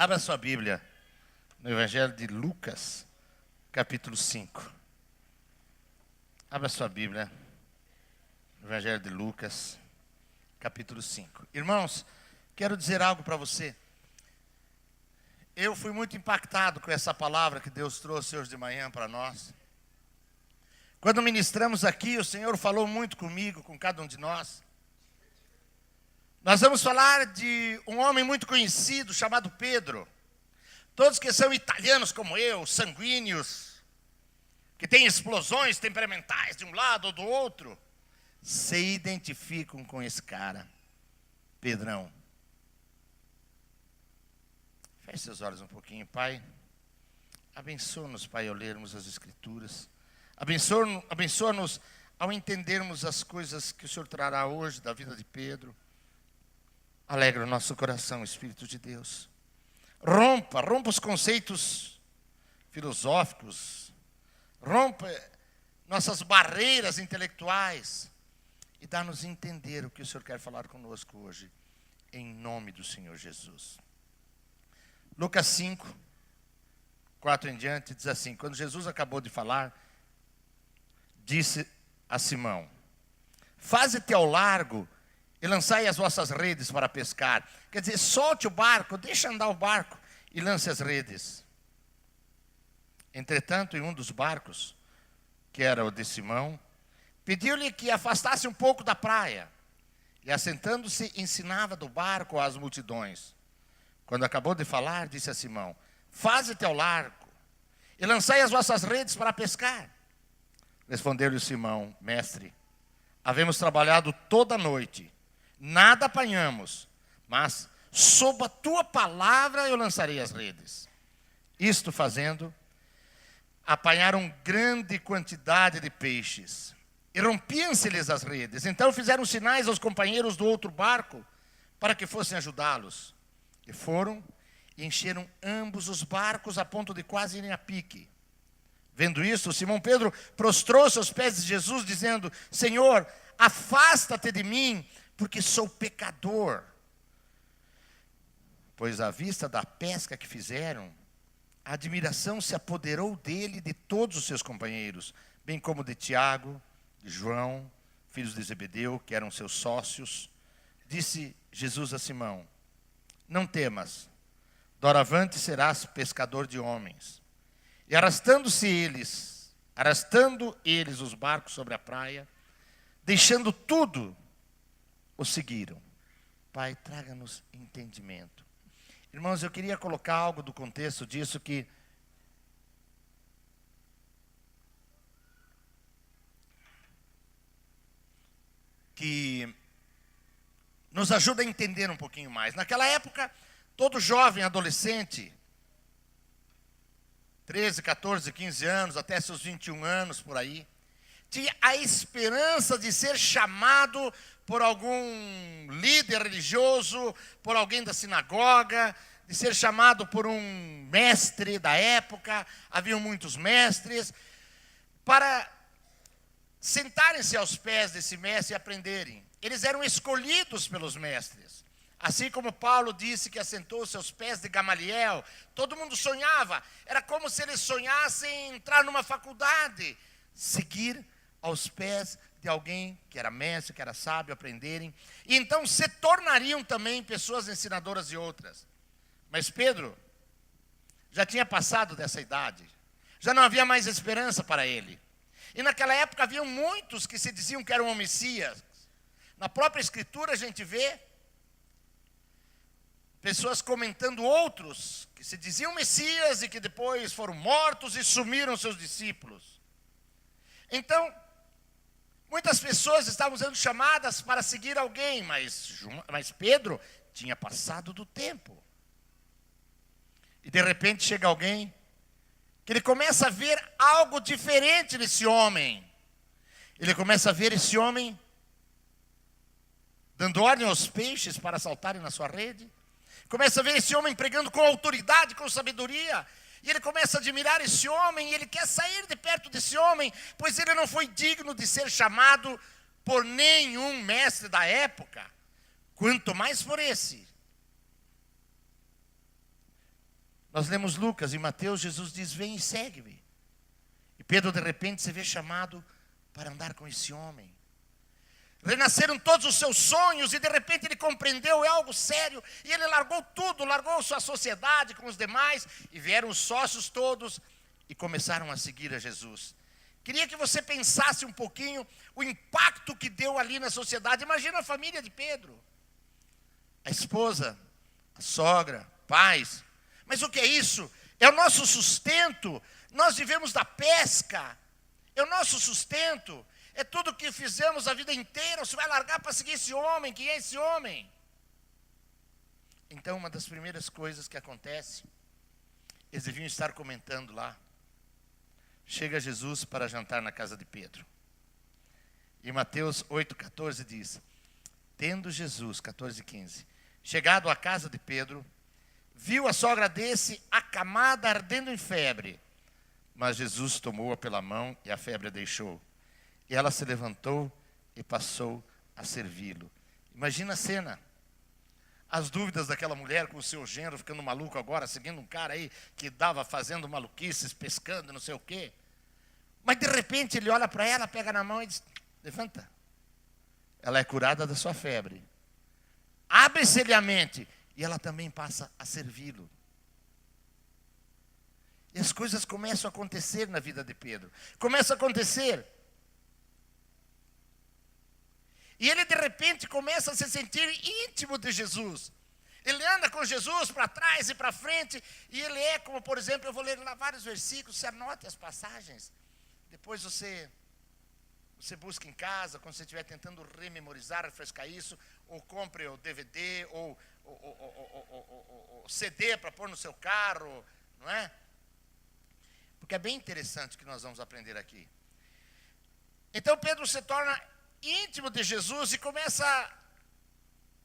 Abra sua Bíblia no Evangelho de Lucas, capítulo 5. Abra sua Bíblia no Evangelho de Lucas, capítulo 5. Irmãos, quero dizer algo para você. Eu fui muito impactado com essa palavra que Deus trouxe hoje de manhã para nós. Quando ministramos aqui, o Senhor falou muito comigo, com cada um de nós. Nós vamos falar de um homem muito conhecido, chamado Pedro. Todos que são italianos como eu, sanguíneos, que têm explosões temperamentais de um lado ou do outro, se identificam com esse cara, Pedrão. Feche seus olhos um pouquinho, Pai. Abençoa-nos, Pai, ao lermos as Escrituras. Abençoa-nos ao entendermos as coisas que o Senhor trará hoje da vida de Pedro. Alegra o nosso coração, Espírito de Deus. Rompa os conceitos filosóficos. Rompa nossas barreiras intelectuais. E dá-nos entender o que o Senhor quer falar conosco hoje. Em nome do Senhor Jesus. Lucas 5, 4 em diante, diz assim: quando Jesus acabou de falar, disse a Simão: faze-te ao largo e lançai as vossas redes para pescar. Quer dizer, solte o barco, deixa andar o barco e lance as redes. Entretanto, em um dos barcos, que era o de Simão, pediu-lhe que afastasse um pouco da praia. E assentando-se, ensinava do barco às multidões. Quando acabou de falar, disse a Simão: faze-te ao largo e lançai as vossas redes para pescar. Respondeu-lhe Simão: mestre, havemos trabalhado toda a noite, nada apanhamos, mas sob a tua palavra eu lançarei as redes. Isto fazendo, apanharam grande quantidade de peixes, e rompiam-se-lhes as redes. Então fizeram sinais aos companheiros do outro barco, para que fossem ajudá-los. E foram e encheram ambos os barcos, a ponto de quase irem a pique. Vendo isso, Simão Pedro prostrou-se aos pés de Jesus, dizendo: Senhor, afasta-te de mim, porque sou pecador. Pois à vista da pesca que fizeram, a admiração se apoderou dele e de todos os seus companheiros, bem como de Tiago, de João, filhos de Zebedeu, que eram seus sócios. Disse Jesus a Simão: não temas, doravante serás pescador de homens. E arrastando eles os barcos sobre a praia, deixando tudo, o seguiram. Pai, traga-nos entendimento. Irmãos, eu queria colocar algo do contexto disso que nos ajuda a entender um pouquinho mais. Naquela época, todo jovem, adolescente, 13, 14, 15 anos, até seus 21 anos, por aí, tinha a esperança de ser chamado por algum líder religioso, por alguém da sinagoga, de ser chamado por um mestre da época. Haviam muitos mestres, para sentarem-se aos pés desse mestre e aprenderem. Eles eram escolhidos pelos mestres. Assim como Paulo disse que assentou-se aos pés de Gamaliel, todo mundo sonhava. Era como se eles sonhassem entrar numa faculdade, seguir aos pés de alguém que era mestre, que era sábio, aprenderem. E então se tornariam também pessoas ensinadoras de outras. Mas Pedro já tinha passado dessa idade. Já não havia mais esperança para ele. E naquela época haviam muitos que se diziam que eram o Messias. Na própria Escritura a gente vê pessoas comentando outros que se diziam Messias e que depois foram mortos e sumiram seus discípulos. Então, muitas pessoas estavam sendo chamadas para seguir alguém, mas Pedro tinha passado do tempo. E de repente chega alguém que ele começa a ver algo diferente nesse homem. Ele começa a ver esse homem dando ordem aos peixes para saltarem na sua rede. Começa a ver esse homem pregando com autoridade, com sabedoria. E ele começa a admirar esse homem, e ele quer sair de perto desse homem, pois ele não foi digno de ser chamado por nenhum mestre da época, quanto mais por esse. Nós lemos Lucas e Mateus, Jesus diz, vem e segue-me. E Pedro de repente se vê chamado para andar com esse homem. Renasceram todos os seus sonhos e de repente ele compreendeu, é algo sério. E ele largou tudo, largou sua sociedade com os demais. E vieram os sócios todos e começaram a seguir a Jesus. Queria que você pensasse um pouquinho o impacto que deu ali na sociedade. Imagina a família de Pedro. A esposa, a sogra, pais. Mas o que é isso? É o nosso sustento. Nós vivemos da pesca. É o nosso sustento. É tudo o que fizemos a vida inteira. Você vai largar para seguir esse homem. Quem é esse homem? Então, uma das primeiras coisas que acontece, eles deviam estar comentando lá. Chega Jesus para jantar na casa de Pedro. E Mateus 8,14 diz, tendo Jesus, 14,15, chegado à casa de Pedro, viu a sogra desse acamada, ardendo em febre. Mas Jesus tomou-a pela mão e a febre a deixou. E ela se levantou e passou a servi-lo. Imagina a cena. As dúvidas daquela mulher com o seu genro ficando maluco agora, seguindo um cara aí que dava fazendo maluquices, pescando, não sei o quê. Mas de repente ele olha para ela, pega na mão e diz, levanta. Ela é curada da sua febre. Abre-se-lhe a mente. E ela também passa a servi-lo. E as coisas começam a acontecer na vida de Pedro. Começa a acontecer. E ele de repente começa a se sentir íntimo de Jesus. Ele anda com Jesus para trás e para frente. E ele é como, por exemplo, eu vou ler lá vários versículos. Você anote as passagens. Depois você busca em casa, quando você estiver tentando rememorizar, refrescar isso. Ou compre o DVD ou CD para pôr no seu carro. Não é? Porque é bem interessante o que nós vamos aprender aqui. Então Pedro se torna íntimo de Jesus e começa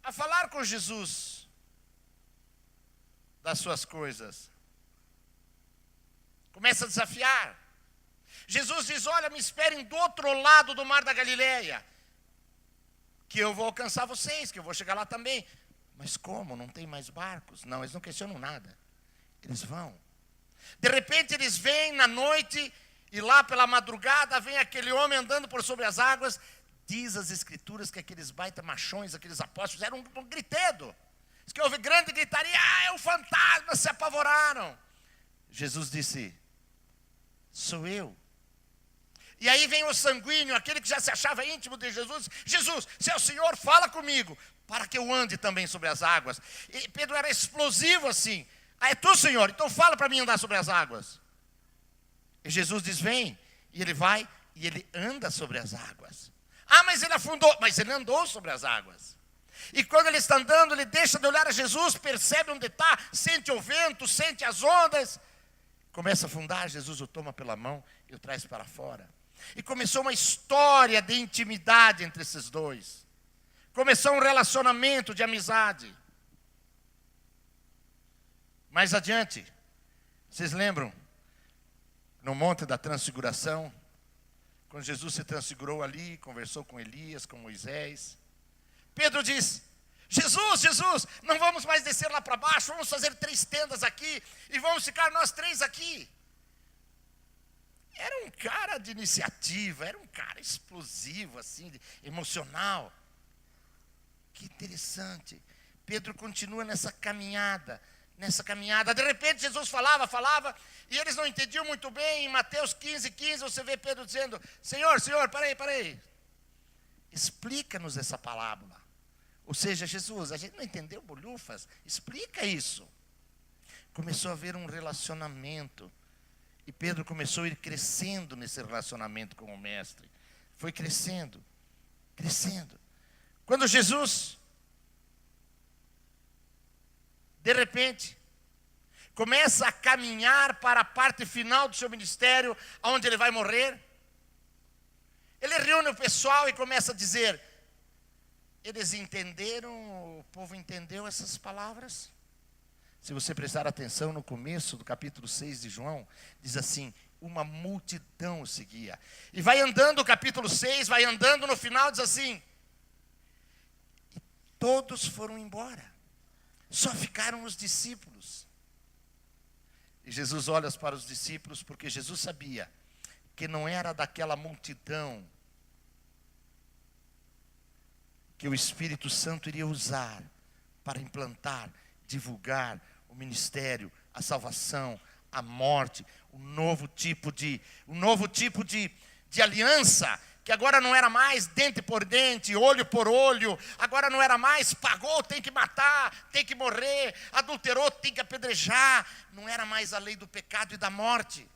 a falar com Jesus das suas coisas. Começa a desafiar. Jesus diz, olha, me esperem do outro lado do mar da Galileia, que eu vou alcançar vocês, que eu vou chegar lá também. Mas como? Não tem mais barcos? Não, eles não questionam nada. Eles vão. De repente eles vêm na noite e lá pela madrugada vem aquele homem andando por sobre as águas. Diz as escrituras que aqueles baita machões, aqueles apóstolos, eram um gritedo. Diz que houve grande gritaria, é um fantasma, se apavoraram. Jesus disse, sou eu. E aí vem o sanguíneo, aquele que já se achava íntimo de Jesus. Jesus, se é o Senhor, fala comigo, para que eu ande também sobre as águas. E Pedro era explosivo assim. Ah, é tu, Senhor, então fala para mim andar sobre as águas. E Jesus diz, vem. E ele vai e ele anda sobre as águas. Ah, mas ele afundou. Mas ele andou sobre as águas. E quando ele está andando, ele deixa de olhar a Jesus, percebe onde está, sente o vento, sente as ondas. Começa a afundar, Jesus o toma pela mão e o traz para fora. E começou uma história de intimidade entre esses dois. Começou um relacionamento de amizade. Mais adiante, vocês lembram? No Monte da Transfiguração, quando Jesus se transfigurou ali, conversou com Elias, com Moisés. Pedro diz, Jesus, não vamos mais descer lá para baixo, vamos fazer 3 tendas aqui e vamos ficar nós 3 aqui. Era um cara de iniciativa, era um cara explosivo, assim, emocional. Que interessante. Pedro continua nessa caminhada. De repente Jesus falava, e eles não entendiam muito bem. Em Mateus 15, você vê Pedro dizendo, Senhor, para aí. Explica-nos essa parábola. Ou seja, Jesus, a gente não entendeu bolhufas, explica isso. Começou a haver um relacionamento. E Pedro começou a ir crescendo nesse relacionamento com o mestre. Foi crescendo. Quando Jesus, de repente, começa a caminhar para a parte final do seu ministério, onde ele vai morrer, ele reúne o pessoal e começa a dizer, eles entenderam, o povo entendeu essas palavras? Se você prestar atenção no começo do capítulo 6 de João, diz assim, uma multidão o seguia. E vai andando o capítulo 6, vai andando no final, diz assim, e todos foram embora. Só ficaram os discípulos. E Jesus olha para os discípulos, porque Jesus sabia que não era daquela multidão que o Espírito Santo iria usar para implantar, divulgar o ministério, a salvação, a morte, um novo tipo de aliança, que agora não era mais dente por dente, olho por olho, agora não era mais pagou, tem que matar, tem que morrer, adulterou, tem que apedrejar, não era mais a lei do pecado e da morte.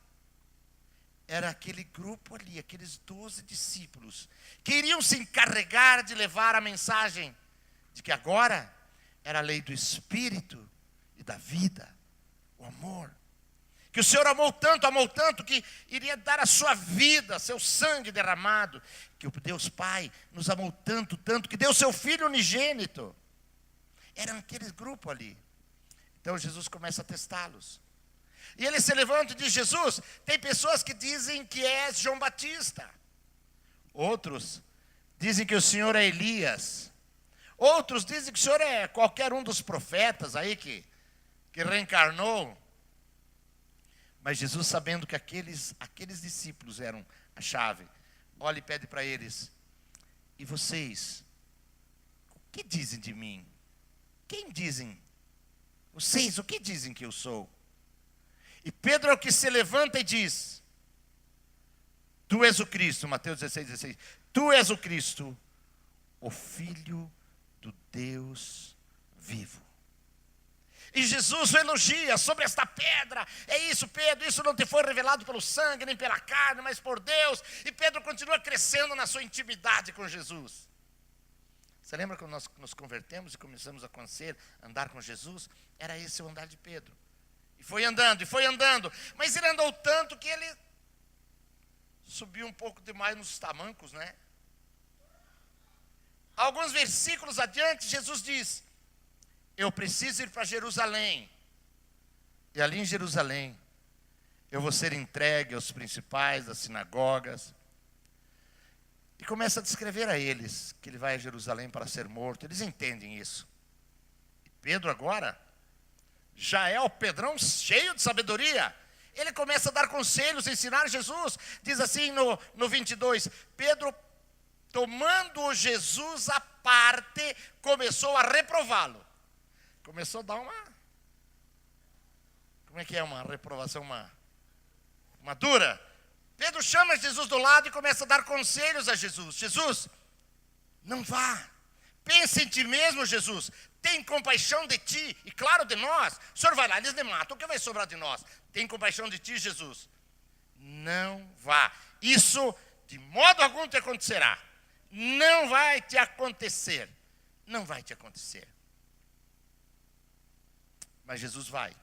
Era aquele grupo ali, aqueles 12 discípulos, que iriam se encarregar de levar a mensagem de que agora era a lei do Espírito e da vida, o amor. Que o Senhor amou tanto, que iria dar a sua vida, seu sangue derramado. Que o Deus Pai nos amou tanto, que deu seu Filho unigênito. Era aquele grupo ali. Então Jesus começa a testá-los. E ele se levanta e diz: Jesus, tem pessoas que dizem que és João Batista. Outros dizem que o Senhor é Elias. Outros dizem que o Senhor é qualquer um dos profetas aí que reencarnou. Mas Jesus, sabendo que aqueles discípulos eram a chave, olha e pede para eles: e vocês, o que dizem de mim? Quem dizem? Vocês, o que dizem que eu sou? E Pedro é o que se levanta e diz: tu és o Cristo, Mateus 16. Tu és o Cristo, o Filho do Deus vivo. E Jesus o elogia sobre esta pedra. É isso, Pedro, isso não te foi revelado pelo sangue, nem pela carne, mas por Deus. E Pedro continua crescendo na sua intimidade com Jesus. Você lembra quando nós nos convertemos e começamos a conhecer, andar com Jesus? Era esse o andar de Pedro. E foi andando. Mas ele andou tanto que ele subiu um pouco demais nos tamancos, né? Alguns versículos adiante, Jesus diz: eu preciso ir para Jerusalém. E ali em Jerusalém, eu vou ser entregue aos principais das sinagogas. E começa a descrever a eles que ele vai a Jerusalém para ser morto. Eles entendem isso. E Pedro agora já é o Pedrão cheio de sabedoria. Ele começa a dar conselhos, a ensinar Jesus. Diz assim no 22, Pedro, tomando Jesus à parte, começou a reprová-lo. Começou a dar como é que é uma reprovação, uma dura? Pedro chama Jesus do lado e começa a dar conselhos a Jesus. Jesus, não vá. Pensa em ti mesmo, Jesus. Tem compaixão de ti e claro de nós. O Senhor vai lá, eles me matam, o que vai sobrar de nós? Tem compaixão de ti, Jesus. Não vá. Isso de modo algum te acontecerá. Não vai te acontecer. Não vai te acontecer. Mas Jesus vai.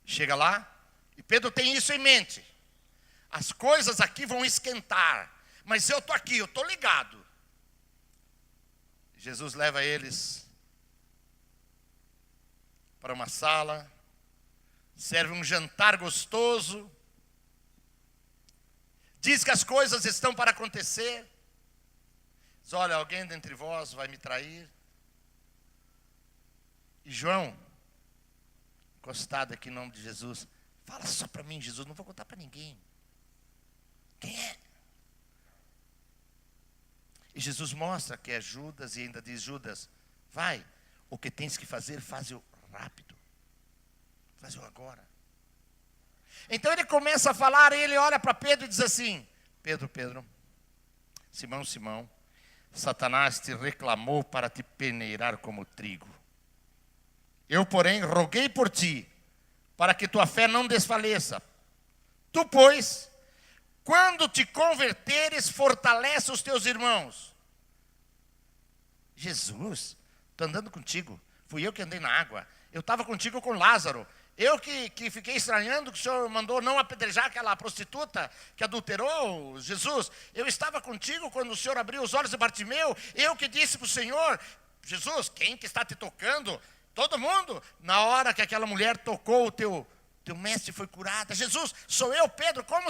Chega lá, e Pedro tem isso em mente. As coisas aqui vão esquentar, mas eu estou aqui, eu estou ligado. Jesus leva eles para uma sala, serve um jantar gostoso, diz que as coisas estão para acontecer. Diz: olha, alguém dentre vós vai me trair. E João, encostado aqui em nome de Jesus, fala só para mim, Jesus, não vou contar para ninguém. Quem é? E Jesus mostra que é Judas e ainda diz: Judas, vai, o que tens que fazer, faz-o rápido. Faz-o agora. Então ele começa a falar, e ele olha para Pedro e diz assim: Pedro, Simão, Satanás te reclamou para te peneirar como trigo. Eu, porém, roguei por ti, para que tua fé não desfaleça. Tu, pois, quando te converteres, fortalece os teus irmãos. Jesus, estou andando contigo. Fui eu que andei na água. Eu estava contigo com Lázaro. Eu que fiquei estranhando que o Senhor mandou não apedrejar aquela prostituta que adulterou. Jesus, eu estava contigo quando o Senhor abriu os olhos de Bartimeu. Eu que disse para o Senhor: Jesus, quem que está te tocando? Todo mundo. Na hora que aquela mulher tocou o teu mestre foi curada. Jesus, sou eu, Pedro, como o Senhor